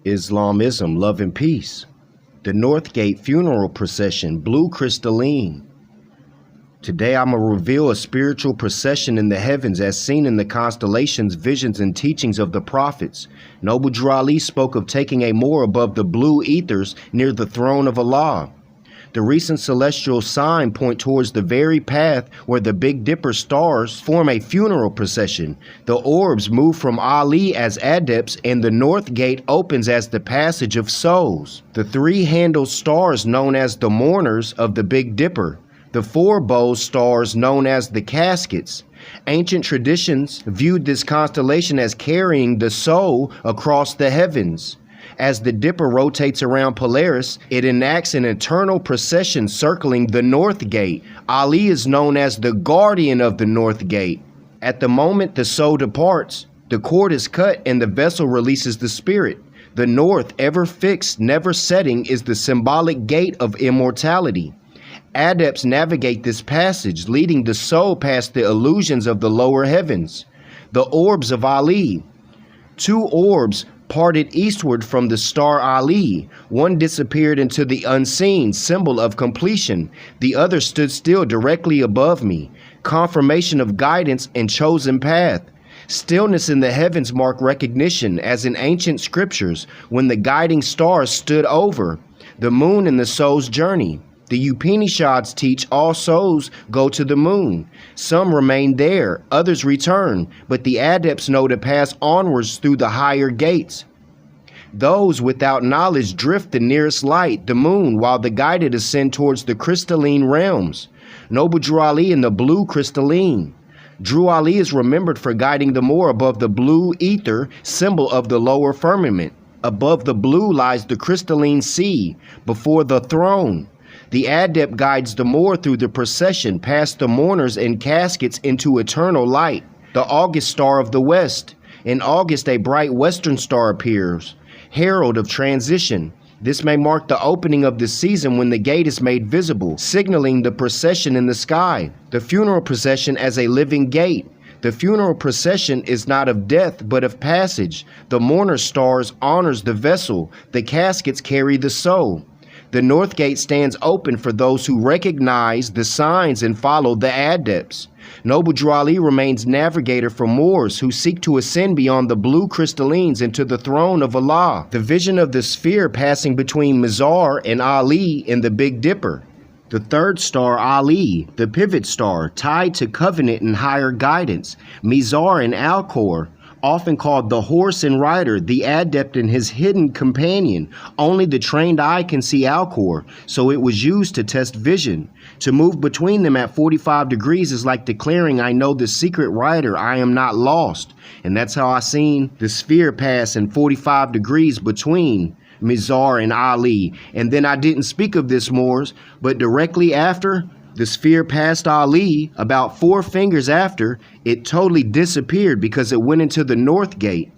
Islamism, love and peace. The Northgate Funeral Procession, blue crystalline. Today I'm going to reveal a spiritual procession in the heavens as seen in the constellations, visions, and teachings of the prophets. Noble Drew Ali spoke of taking a moor above the blue ethers near the throne of Allah. The recent celestial sign point towards the very path where the Big Dipper stars form a funeral procession. The orbs move from Ali as adepts, and the North Gate opens as the passage of souls. The three-handled stars known as the mourners of the Big Dipper. The four-bow stars known as the caskets. Ancient traditions viewed this constellation as carrying the soul across the heavens. As the Dipper rotates around Pleiades, it enacts an eternal procession circling the North Gate. Ali is known as the guardian of the North Gate. At the moment the soul departs, the cord is cut and the vessel releases the spirit. The North, ever fixed, never setting, is the symbolic gate of immortality. Adepts navigate this passage, leading the soul past the illusions of the lower heavens. The orbs of Ali. Two orbs parted eastward from the star Ali. One disappeared into the unseen, symbol of completion. The other stood still directly above me, confirmation of guidance and chosen path. Stillness in the heavens mark recognition, as in ancient scriptures, when the guiding stars stood over. The moon in the soul's journey. The Upanishads teach all souls go to the moon. Some remain there, others return, but the adepts know to pass onwards through the higher gates. Those without knowledge drift the nearest light, the moon, while the guided ascend towards the crystalline realms. Noble Drew Ali in the blue crystalline. Drew Ali is remembered for guiding the moor above the blue ether, symbol of the lower firmament. Above the blue lies the crystalline sea, before the throne. The adept guides the moor through the procession, past the mourners and caskets into eternal light. The August star of the west. In August, a bright western star appears, herald of transition. This may mark the opening of the season when the gate is made visible, signaling the procession in the sky. The funeral procession as a living gate. The funeral procession is not of death, but of passage. The mourner stars honors the vessel. The caskets carry the soul. The North Gate stands open for those who recognize the signs and follow the adepts. Noble Drew Ali remains navigator for Moors who seek to ascend beyond the blue crystallines into the throne of Allah. The vision of the sphere passing between Mizar and Ali in the Big Dipper. The third star, Ali, the pivot star, tied to covenant and higher guidance. Mizar and Alcor, often called the horse and rider, the adept and his hidden companion. Only the trained eye can see Alcor, so it was used to test vision. To move between them at 45 degrees is like declaring, I know the secret rider, I am not lost. And that's how I seen the sphere pass in 45 degrees between Mizar and Ali. And then I didn't speak of this, Moors, but directly after the sphere passed Ali, about 4 fingers after, it totally disappeared because it went into the North Gate.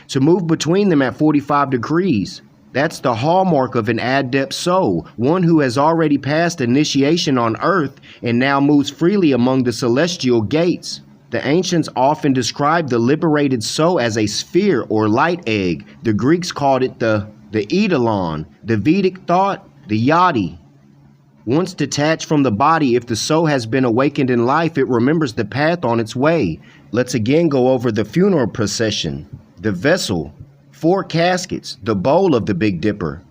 To move between them at 45 degrees, that's the hallmark of an adept soul, one who has already passed initiation on earth and now moves freely among the celestial gates. The ancients often described the liberated soul as a sphere or light egg. The Greeks called it the eidolon, the Vedic thought, the yadi. Once detached from the body, if the soul has been awakened in life, it remembers the path on its way. Let's again go over the funeral procession. The vessel, 4 caskets, the bowl of the Big Dipper.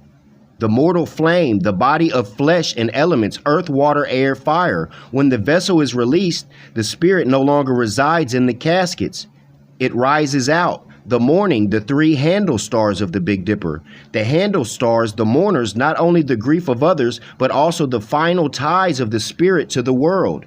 The mortal flame, the body of flesh and elements, earth, water, air, fire. When the vessel is released, the spirit no longer resides in the caskets. It rises out. The mourning, the 3 handle stars of the Big Dipper. The handle stars, the mourners, not only the grief of others, but also the final ties of the spirit to the world.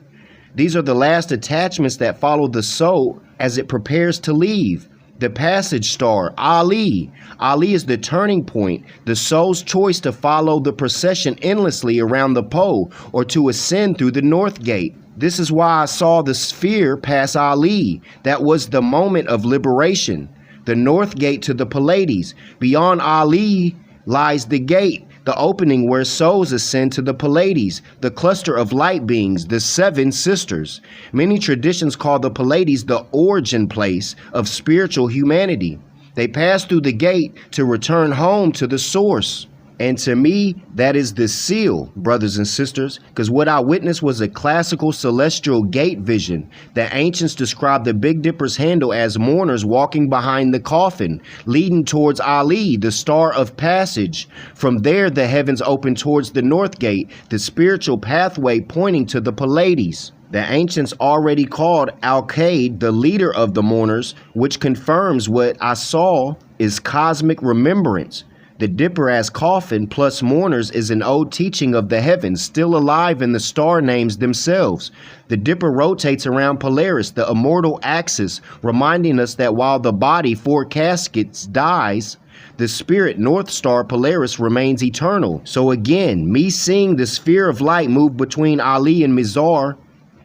These are the last attachments that follow the soul as it prepares to leave. The passage star, Ali. Ali is the turning point, the soul's choice to follow the procession endlessly around the pole or to ascend through the North Gate. This is why I saw the sphere pass Ali. That was the moment of liberation. The North Gate to the Pleiades. Beyond Ali lies the gate, the opening where souls ascend to the Pleiades, the cluster of light beings, the 7 sisters. Many traditions call the Pleiades the origin place of spiritual humanity. They pass through the gate to return home to the source. And to me, that is the seal, brothers and sisters, because what I witnessed was a classical celestial gate vision. The ancients described the Big Dipper's handle as mourners walking behind the coffin, leading towards Ali, the star of passage. From there, the heavens open towards the Northgate, the spiritual pathway pointing to the Pleiades. The ancients already called Alioth the leader of the mourners, which confirms what I saw is cosmic remembrance. The Dipper as coffin plus mourners is an old teaching of the heavens, still alive in the star names themselves. The Dipper rotates around Polaris, the immortal axis, reminding us that while the body, 4 caskets, dies, the spirit, North Star Polaris, remains eternal. So again, me seeing the sphere of light move between Ali and Mizar,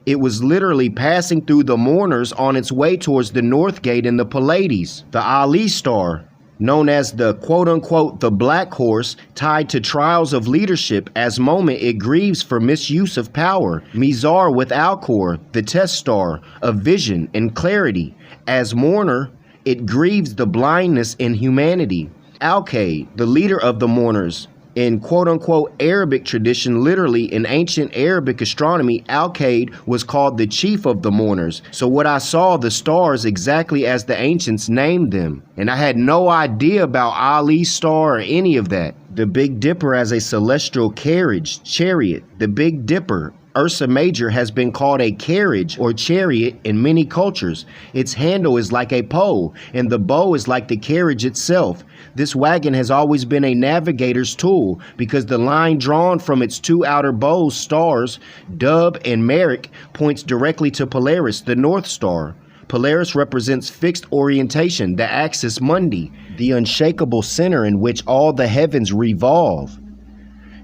it was literally passing through the mourners on its way towards the Northgate and the Pleiades. The Ali star, known as the quote-unquote the black horse, tied to trials of leadership, as moment it grieves for misuse of power. Mizar with Alcor, the test star of vision and clarity. As mourner, it grieves the blindness in humanity. Alcay, the leader of the mourners. In quote-unquote Arabic tradition, literally in ancient Arabic astronomy, Alcade was called the chief of the mourners. So what I saw, the stars exactly as the ancients named them. And I had no idea about Ali's star or any of that. The Big Dipper as a celestial carriage, chariot. The Big Dipper, Ursa Major, has been called a carriage or chariot in many cultures. Its handle is like a pole, and the bow is like the carriage itself. This wagon has always been a navigator's tool because the line drawn from its 2 outer bows, stars, Dub and Merrick, points directly to Polaris, the North Star. Polaris represents fixed orientation, the axis mundi, the unshakable center in which all the heavens revolve.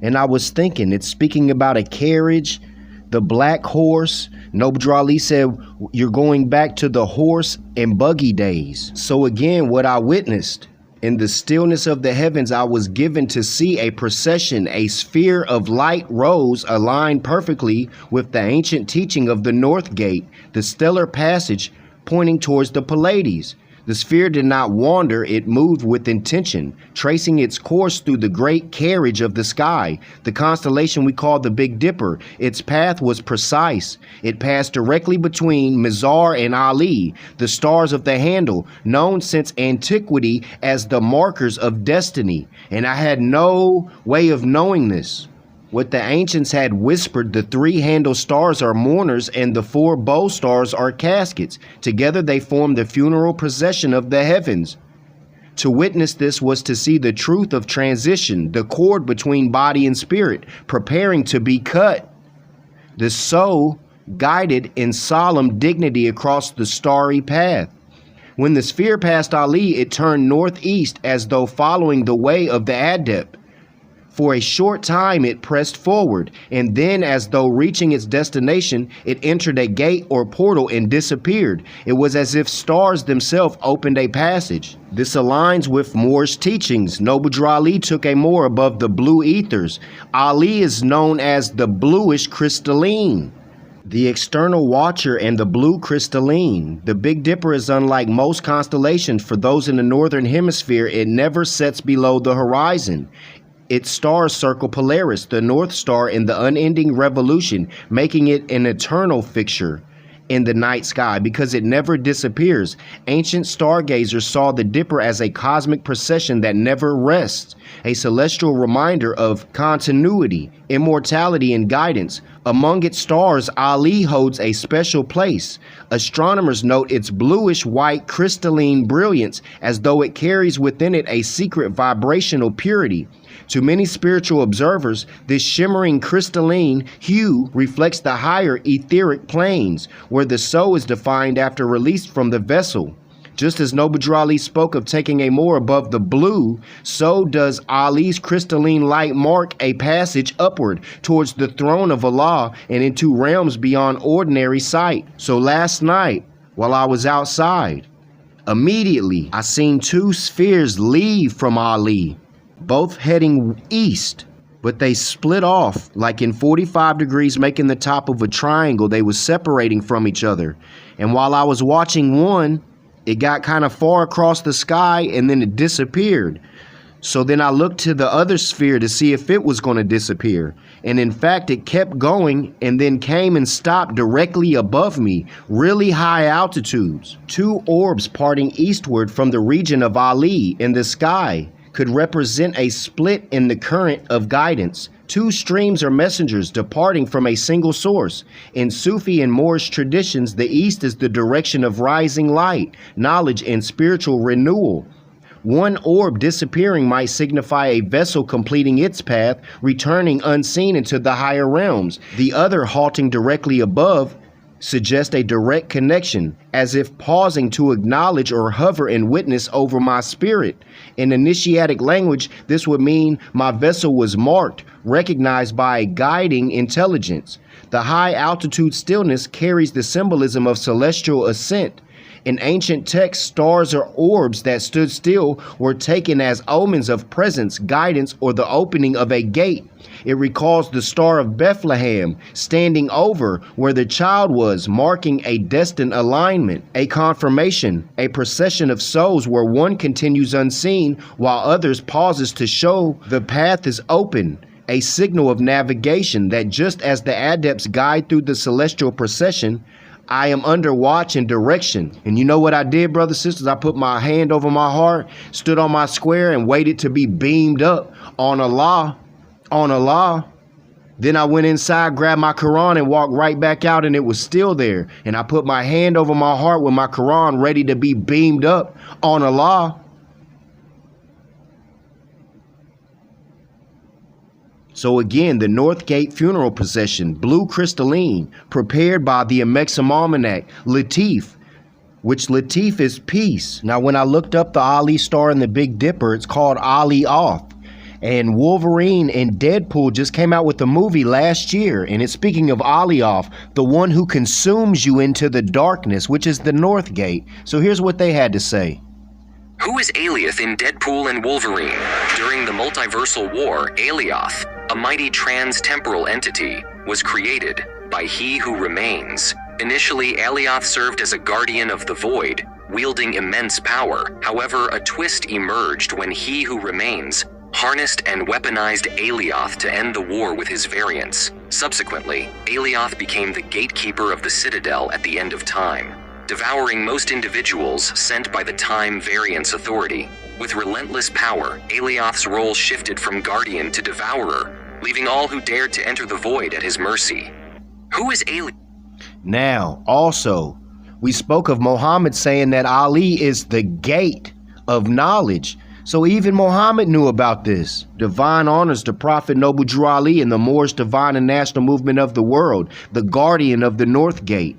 And I was thinking, it's speaking about a carriage, the black horse. Nobudra Ali said, you're going back to the horse and buggy days. So again, what I witnessed, in the stillness of the heavens, I was given to see a procession, a sphere of light rose aligned perfectly with the ancient teaching of the Northgate, the stellar passage pointing towards the Pleiades. The sphere did not wander, it moved with intention, tracing its course through the great carriage of the sky, the constellation we call the Big Dipper. Its path was precise. It passed directly between Mizar and Ali, the stars of the handle, known since antiquity as the markers of destiny. And I had no way of knowing this. What the ancients had whispered, the 3 handle stars are mourners and the 4 bow stars are caskets. Together they form the funeral procession of the heavens. To witness this was to see the truth of transition, the cord between body and spirit, preparing to be cut. The soul guided in solemn dignity across the starry path. When the sphere passed Ali, it turned northeast as though following the way of the adept. For a short time it pressed forward, and then as though reaching its destination, it entered a gate or portal and disappeared. It was as if stars themselves opened a passage. This aligns with Moore's teachings. Nobudra Ali took a Moor above the blue ethers. Ali is known as the bluish crystalline, the external watcher and the blue crystalline. The Big Dipper is unlike most constellations. For those in the northern hemisphere, it never sets below the horizon. Its stars circle Polaris, the North Star, in the unending revolution, making it an eternal fixture in the night sky because it never disappears. Ancient stargazers saw the Dipper as a cosmic procession that never rests, a celestial reminder of continuity, immortality, and guidance. Among its stars, Ali holds a special place. Astronomers note its bluish-white crystalline brilliance as though it carries within it a secret vibrational purity. To many spiritual observers, this shimmering crystalline hue reflects the higher etheric planes, where the soul is defined after release from the vessel. Just as Nobudra Ali spoke of taking a Moor above the blue, so does Ali's crystalline light mark a passage upward towards the throne of Allah and into realms beyond ordinary sight. So last night, while I was outside, immediately I seen 2 spheres leave from Ali, both heading east, but they split off like in 45 degrees, making the top of a triangle. They were separating from each other. And while I was watching one, It got kind of far across the sky and then it disappeared. So then I looked to the other sphere to see if it was going to disappear. And in fact, it kept going and then came and stopped directly above me, really high altitudes. Two orbs parting eastward from the region of Ali in the sky could represent a split in the current of guidance. Two streams or messengers departing from a single source. In Sufi and Moorish traditions, the east is the direction of rising light, knowledge, and spiritual renewal. One orb disappearing might signify a vessel completing its path, returning unseen into the higher realms. The other halting directly above suggests a direct connection, as if pausing to acknowledge or hover and witness over my spirit. In initiatic language, this would mean my vessel was marked, recognized by a guiding intelligence. The high altitude stillness carries the symbolism of celestial ascent. In ancient texts, stars or orbs that stood still were taken as omens of presence, guidance, or the opening of a gate. It recalls the Star of Bethlehem standing over where the child was, marking a destined alignment, a confirmation, a procession of souls where one continues unseen while others pauses to show the path is open. A signal of navigation that just as the adepts guide through the celestial procession, I am under watch and direction. And you know what I did, brothers and sisters? I put my hand over my heart, stood on my square, and waited to be beamed up on Allah. On Allah. Then I went inside, grabbed my Quran, and walked right back out, and it was still there. And I put my hand over my heart with my Quran, ready to be beamed up on Allah. So again, the Northgate Funeral Procession, blue crystalline, prepared by the Amexem Almanac, Latif, which Latif is peace. Now, when I looked up the Ali star in the Big Dipper, it's called Alioth. And Wolverine and Deadpool just came out with a movie last year, and it's speaking of Alioth, the one who consumes you into the darkness, which is the Northgate. So here's what they had to say. Who is Alioth in Deadpool and Wolverine? During the multiversal war, Alioth, a mighty trans-temporal entity, was created by He Who Remains. Initially, Alioth served as a guardian of the void, wielding immense power. However, a twist emerged when He Who Remains harnessed and weaponized Alioth to end the war with his variants. Subsequently, Alioth became the gatekeeper of the Citadel at the end of time, devouring most individuals sent by the Time Variance Authority. With relentless power, Alioth's role shifted from guardian to devourer, leaving all who dared to enter the void at his mercy. Who is Alioth? Now, also, we spoke of Muhammad saying that Ali is the gate of knowledge. So even Muhammad knew about this. Divine honors the Prophet Noble Drew Ali and the Moorish divine and national movement of the world, the guardian of the Northgate.